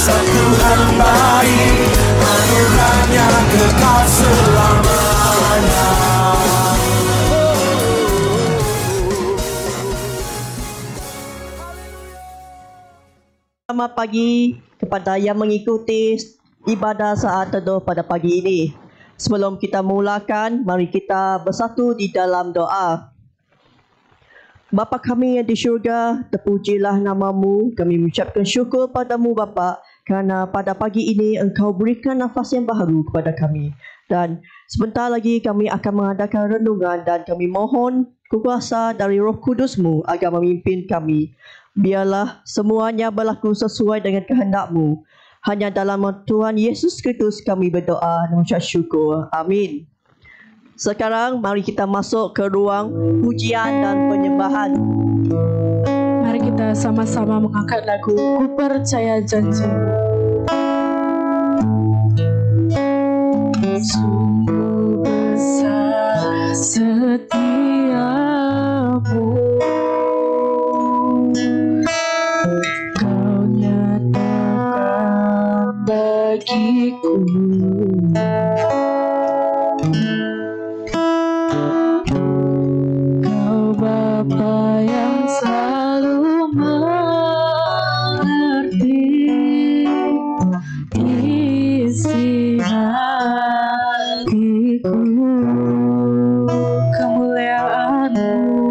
kuasa Tuhan baik, anugerahnya kekal selamanya. Selamat pagi kepada yang mengikuti ibadah saat teduh pada pagi ini. Sebelum kita mulakan, mari kita bersatu di dalam doa. Bapa kami yang di syurga, terpujilah namamu. Kami mengucapkan syukur padamu Bapa, kerana pada pagi ini Engkau berikan nafas yang baru kepada kami. Dan sebentar lagi kami akan mengadakan renungan dan kami mohon kuasa dari Roh Kudus-Mu agar memimpin kami. Biarlah semuanya berlaku sesuai dengan kehendak-Mu. Hanya dalam Tuhan Yesus Kristus kami berdoa dan mengucap syukur. Amin. Sekarang mari kita masuk ke ruang pujian dan penyembahan. Mari kita sama-sama mengangkat lagu Ku Percaya Janji. Sungguh besar setiamu, Kau nyatakan bagiku. Kau Bapa yang selalu mengerti isi hatiku. Kemuliaan-Mu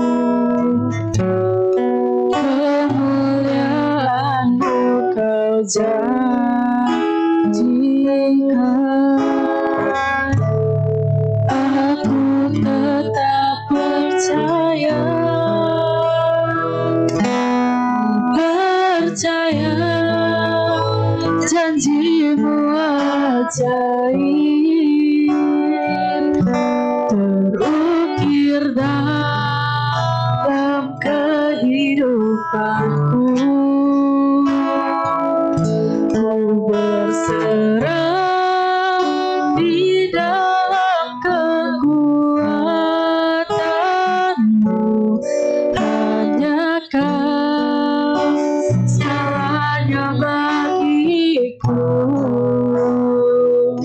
Kau janjikan. Aku tetap percaya, janji-Mu ajaib, terukir dalam kehidupanku. Ku berserah di dalam kekuatan-Mu, hanya Kau segalanya bagiku.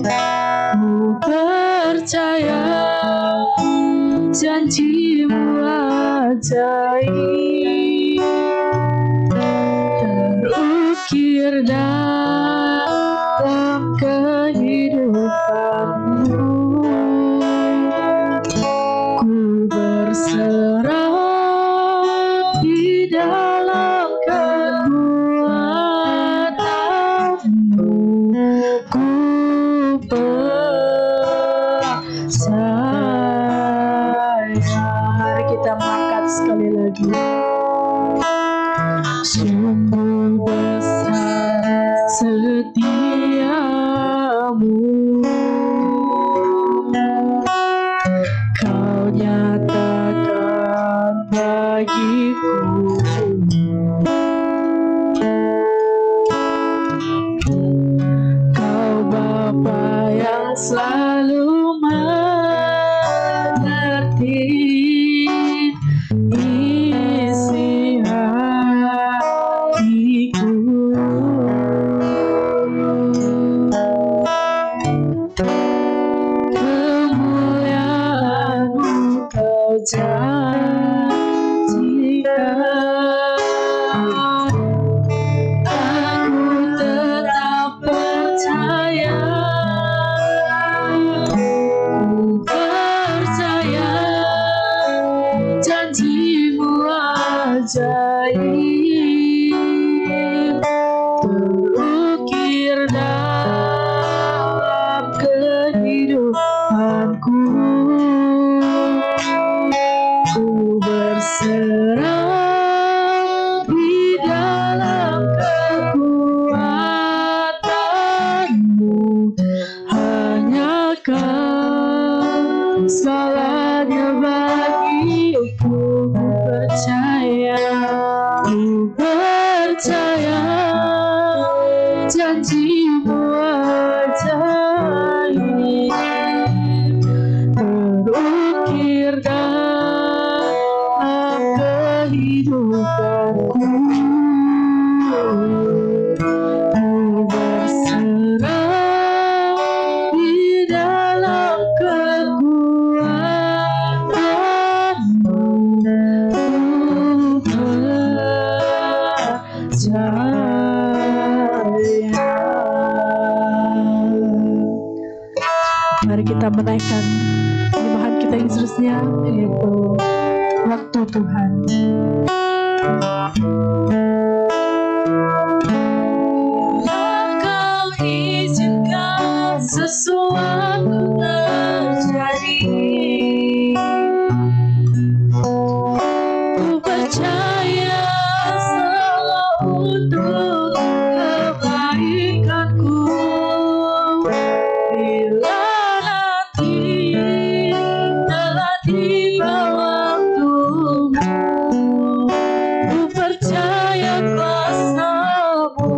Ku percaya janji-Mu ajaib, terukir dalam kehidupan-Mu. Ku berserah di dalam kekuatan-Mu. Ku percaya. Mari kita mengangkat sekali lagi. Sungguh besar setiamu, Kau nyatakan bagiku. Kau Bapa yang selalu mengerti isi hatiku. Kemuliaan-Mu Kau janjikan. Aku tetap percaya, ku percaya janji-Mu ajaib, terukir dalam kehidupanku. Ku berserah di dalam kekuatan-Mu, hanya Kau segalanya bagiku. Ku percaya janji-Mu ajaib, terukir dalam kehidupanku. Ku Mari kita menaikkan penyembahan kita yang seterusnya, yaitu waktu Tuhan. Kau izinkan sesuatu terjadi, ku percaya selalu untuk kebaikanku. Bila nanti telah tiba waktumu, ku percaya kuasa-Mu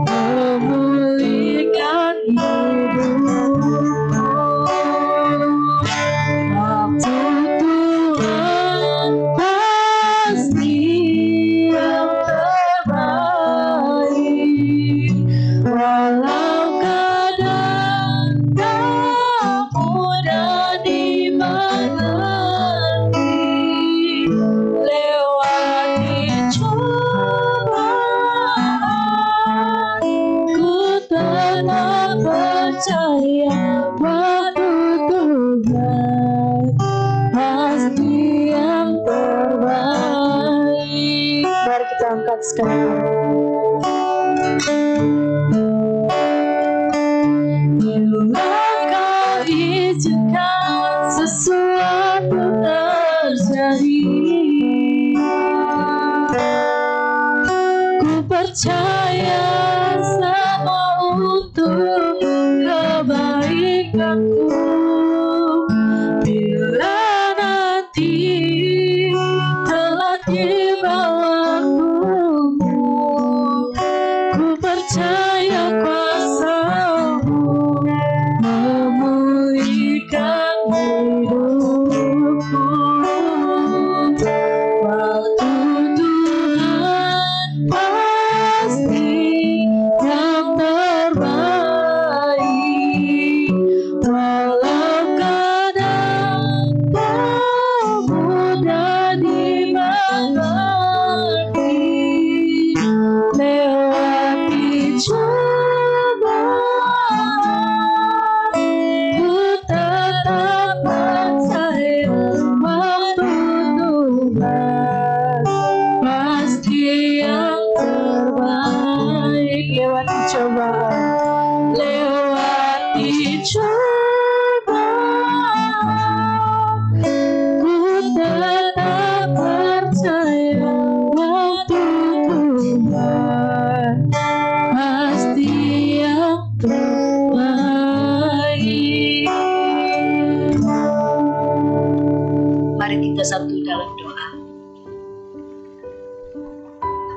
memulihkan hidupku. Waktu Tuhan pasti yang terbaik, walau kadang tak mudah dimengerti. Lewati cobaan, ku tetap percaya waktu Tuhan pasti yang terbaik. Mari kita angkat sekarang. Bila Kau izinkan sesuatu terjadi, ku percaya semua untuk kebaikanku. Bila nanti telah tiba waktumu, ku percaya kuasa-Mu memulihkan hidupku. Waktu Tuhan pasti yang terbaik, walau kadang tak mudah dimengerti. Lewati cobaan, ku tetap percaya waktu Tuhan pasti yang terbaik. Lewati cobaan, lewati cobaan, ku tetap percaya waktu Tuhan pasti yang terbaik. Mari kita satu dalam doa.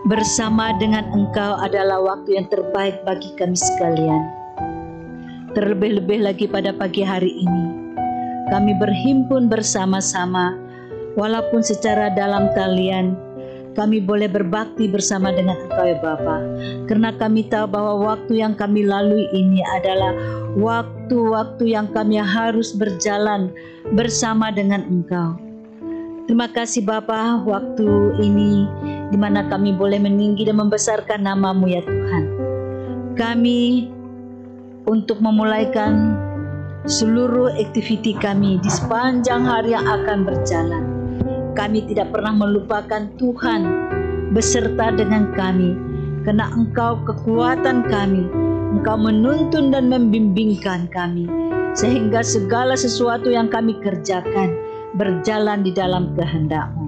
Bersama dengan Engkau adalah waktu yang terbaik bagi kami sekalian. Terlebih-lebih lagi pada pagi hari ini, kami berhimpun bersama-sama, walaupun secara dalam talian, kami boleh berbakti bersama dengan Engkau ya Bapa. Karena kami tahu bahwa waktu yang kami lalui ini adalah waktu-waktu yang kami harus berjalan bersama dengan Engkau. Terima kasih Bapa, waktu ini di mana kami boleh meninggi dan membesarkan nama-Mu ya Tuhan. Kami untuk memulaikan seluruh aktiviti kami di sepanjang hari yang akan berjalan. Kami tidak pernah melupakan Tuhan beserta dengan kami, karena Engkau kekuatan kami, Engkau menuntun dan membimbingkan kami, sehingga segala sesuatu yang kami kerjakan berjalan di dalam kehendak-Mu.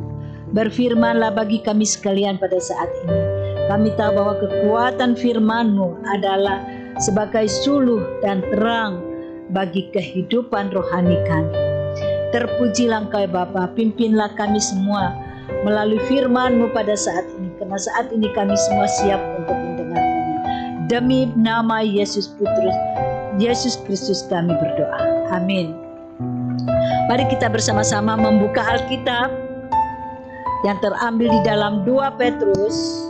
Berfirmanlah bagi kami sekalian pada saat ini. Kami tahu bahwa kekuatan firman-Mu adalah sebagai suluh dan terang bagi kehidupan rohani kami. Terpujilah Engkau ya Bapa, pimpinlah kami semua melalui firman-Mu pada saat ini, karena saat ini kami semua siap untuk mendengarkannya. Demi nama Yesus Kristus kami berdoa. Amin. Mari kita bersama-sama membuka Alkitab yang terambil di dalam 2 Petrus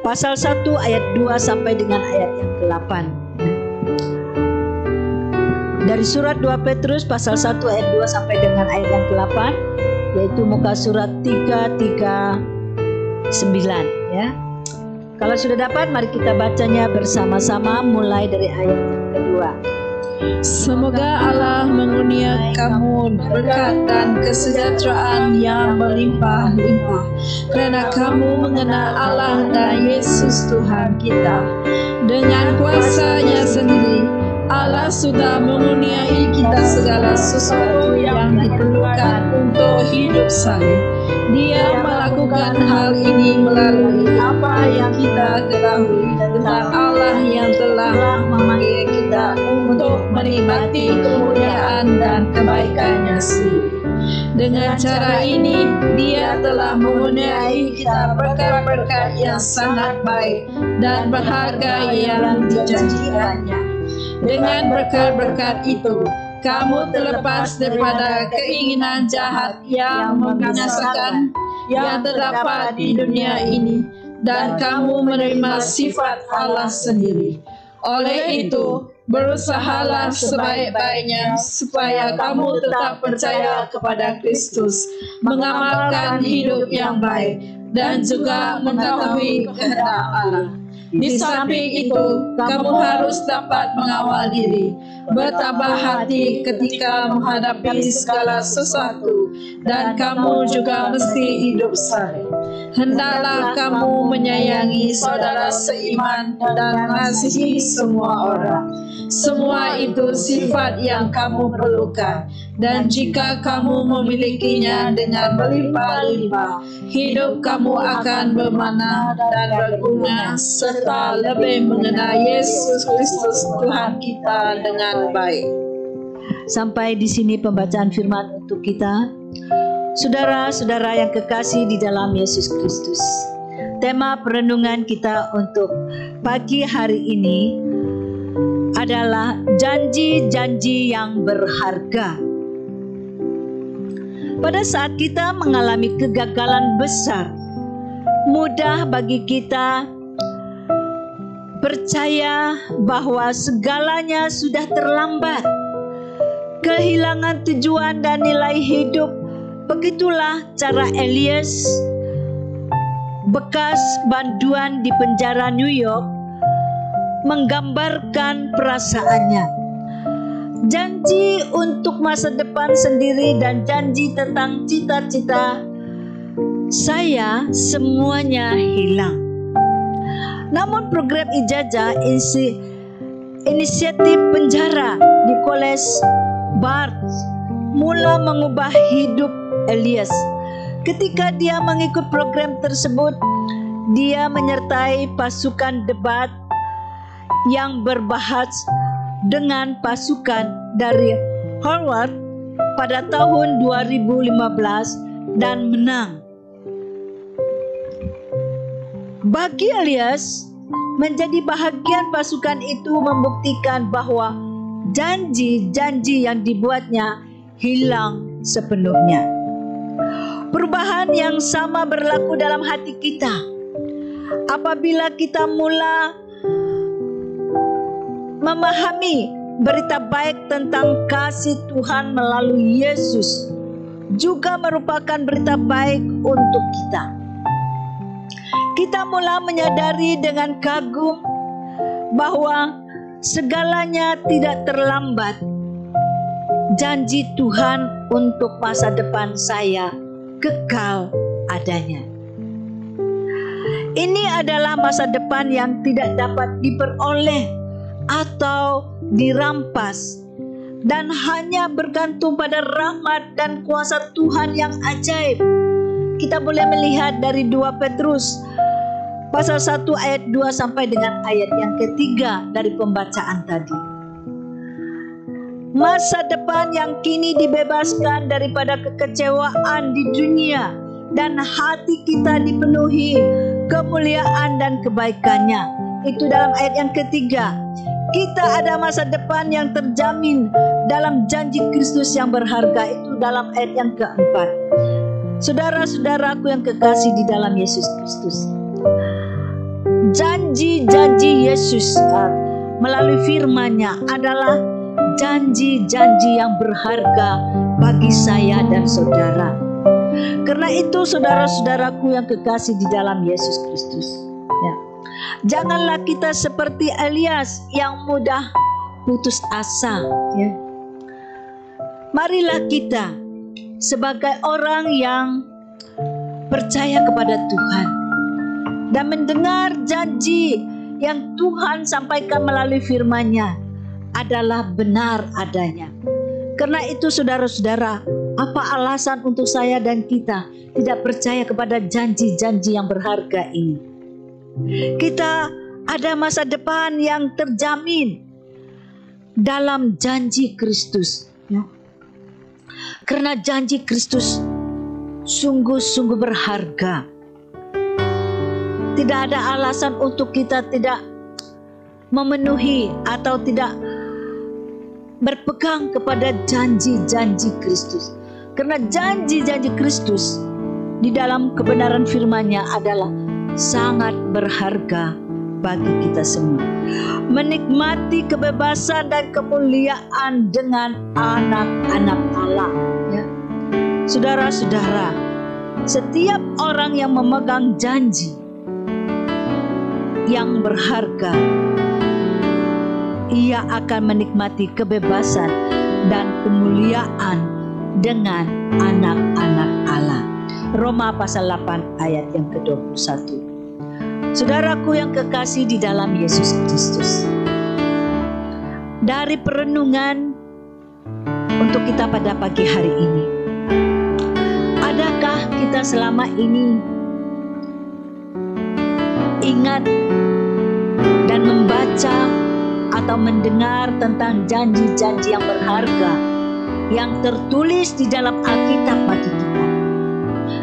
pasal 1 ayat 2 sampai dengan ayat yang ke-8. Dari surat 2 Petrus pasal 1 ayat 2 sampai dengan ayat yang ke-8, yaitu muka surat 339 ya. Kalau sudah dapat, mari kita bacanya bersama-sama mulai dari ayat yang kedua. Semoga Allah mengunia kamu berkat dan kesejahteraan yang berlimpah-limpah, karena kamu mengenal Allah dan Yesus Tuhan kita. Dengan kuasa-Nya sendiri, Allah sudah menganiai kita segala sesuatu yang diperlukan untuk hidup saleh. Dia melakukan hal ini melalui apa yang kita ketahui tentang Allah yang telah memanggil kita untuk menikmati kemuliaan dan kebaikan-Nya sendiri. Dengan cara ini, Dia telah menganiai kita berkat-berkat yang sangat baik dan berharga yang dijanjikan-Nya. Dengan berkat-berkat itu, kamu terlepas daripada keinginan jahat yang membinasakan yang terdapat di dunia ini, dan kamu menerima sifat Allah sendiri. Oleh itu, berusahalah sebaik-baiknya supaya kamu tetap percaya kepada Kristus, mengamalkan hidup yang baik, dan juga mengetahui kehendak Allah. Di samping itu, kamu harus dapat mengawal diri, bertabah hati ketika menghadapi segala sesuatu, dan kamu juga mesti hidup saleh. Hendaklah kamu menyayangi saudara seiman dan mengasihi semua orang. Semua itu sifat yang kamu perlukan, dan jika kamu memilikinya dengan berlimpah-limpah, hidup kamu akan bermakna dan berguna, serta lebih mengenal Yesus Kristus Tuhan kita dengan baik. Sampai di sini pembacaan firman untuk kita. Saudara-saudara yang kekasih di dalam Yesus Kristus, tema perenungan kita untuk pagi hari ini adalah janji-janji yang berharga. Pada saat kita mengalami kegagalan besar, mudah bagi kita percaya bahwa segalanya sudah terlambat, kehilangan tujuan dan nilai hidup. Begitulah cara Elias, bekas banduan di penjara New York, menggambarkan perasaannya. Janji untuk masa depan sendiri dan janji tentang cita-cita saya semuanya hilang. Namun program ijazah inisiatif penjara di College Bard mula mengubah hidup Elias. Ketika dia mengikut program tersebut, dia menyertai pasukan debat yang berbahas dengan pasukan dari Harvard pada tahun 2015 dan menang. Bagi Elias, menjadi bahagian pasukan itu membuktikan bahwa janji-janji yang dibuatnya hilang sepenuhnya. Perubahan yang sama berlaku dalam hati kita. Apabila kita mula memahami berita baik tentang kasih Tuhan melalui Yesus, juga merupakan berita baik untuk kita. Kita mula menyadari dengan kagum bahwa segalanya tidak terlambat. Janji Tuhan untuk masa depan saya kekal adanya. Ini adalah masa depan yang tidak dapat diperoleh atau dirampas, dan hanya bergantung pada rahmat dan kuasa Tuhan yang ajaib. Kita boleh melihat dari 2 Petrus pasal 1 ayat 2 sampai dengan ayat yang ketiga dari pembacaan tadi. Masa depan yang kini dibebaskan daripada kekecewaan di dunia, dan hati kita dipenuhi kemuliaan dan kebaikannya. Itu dalam ayat yang ketiga. Kita ada masa depan yang terjamin dalam janji Kristus yang berharga. Itu dalam ayat yang keempat. Saudara-saudaraku yang kekasih di dalam Yesus Kristus, janji-janji Yesus melalui firman-Nya adalah janji-janji yang berharga bagi saya dan saudara. Karena itu saudara-saudaraku yang kekasih di dalam Yesus Kristus, ya, janganlah kita seperti Elias yang mudah putus asa, ya. Marilah kita sebagai orang yang percaya kepada Tuhan dan mendengar janji yang Tuhan sampaikan melalui firman-Nya adalah benar adanya. Karena itu saudara-saudara, apa alasan untuk saya dan kita tidak percaya kepada janji-janji yang berharga ini? Kita ada masa depan yang terjamin dalam janji Kristus, ya. Karena janji Kristus sungguh-sungguh berharga. Tidak ada alasan untuk kita tidak memenuhi atau tidak berpegang kepada janji-janji Kristus. Karena janji-janji Kristus di dalam kebenaran firman-Nya adalah sangat berharga bagi kita semua. Menikmati kebebasan dan kemuliaan dengan anak-anak Allah, ya. Saudara-saudara, setiap orang yang memegang janji yang berharga, ia akan menikmati kebebasan dan kemuliaan dengan anak-anak Allah. Roma pasal 8 ayat yang ke-21. Saudaraku yang kekasih di dalam Yesus Kristus, dari perenungan untuk kita pada pagi hari ini, adakah kita selama ini ingat dan membaca atau mendengar tentang janji-janji yang berharga yang tertulis di dalam Alkitab bagi kita?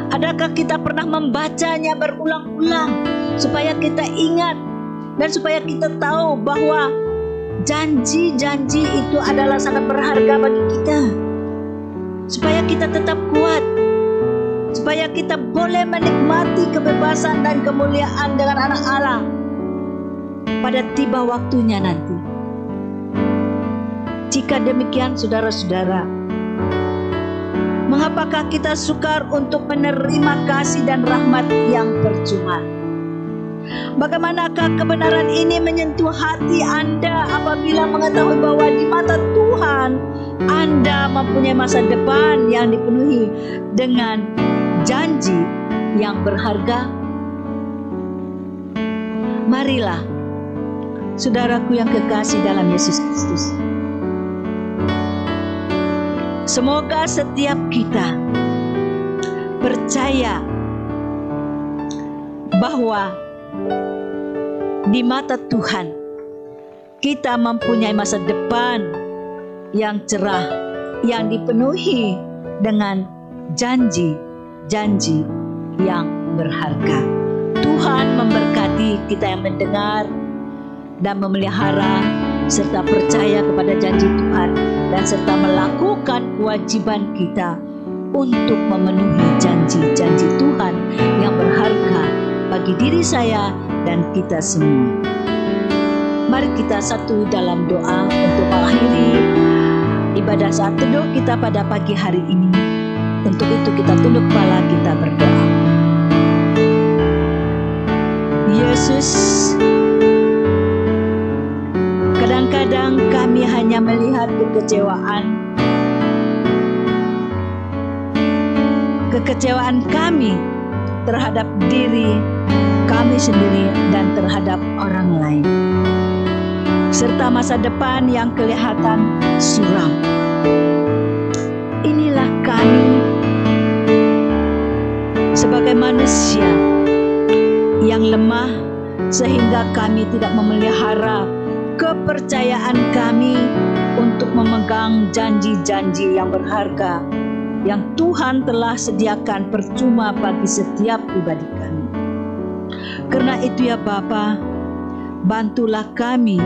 Adakah kita pernah membacanya berulang-ulang supaya kita ingat dan supaya kita tahu bahwa janji-janji itu adalah sangat berharga bagi kita, supaya kita tetap kuat, supaya kita boleh menikmati kebebasan dan kemuliaan dengan anak Allah pada tiba waktunya nanti? Jika demikian, saudara-saudara, mengapakah kita sukar untuk menerima kasih dan rahmat yang percuma? Bagaimanakah kebenaran ini menyentuh hati Anda apabila mengetahui bahwa di mata Tuhan Anda mempunyai masa depan yang dipenuhi dengan janji yang berharga? Marilah, saudaraku yang kekasih dalam Yesus Kristus, semoga setiap kita percaya bahwa di mata Tuhan kita mempunyai masa depan yang cerah, yang dipenuhi dengan janji-janji yang berharga. Tuhan memberkati kita yang mendengar dan memelihara serta percaya kepada janji Tuhan dan serta melakukan kewajiban kita untuk memenuhi janji-janji Tuhan yang berharga bagi diri saya dan kita semua. Mari kita satu dalam doa untuk mengakhiri ibadah saat teduh kita pada pagi hari ini. Untuk itu kita tunduk kepala, kita berdoa. Yesus, kadang-kadang kami hanya melihat kekecewaan kami terhadap diri kami sendiri dan terhadap orang lain, serta masa depan yang kelihatan suram. Inilah kami sebagai manusia yang lemah, sehingga kami tidak memelihara kepercayaan kami untuk memegang janji-janji yang berharga yang Tuhan telah sediakan percuma bagi setiap pribadi kami. Karena itu ya Bapa, bantulah kami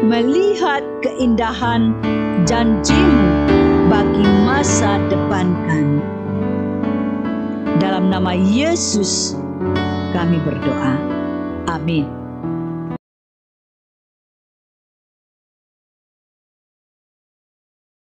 melihat keindahan janji-Mu bagi masa depan kami. Dalam nama Yesus kami berdoa. Amin.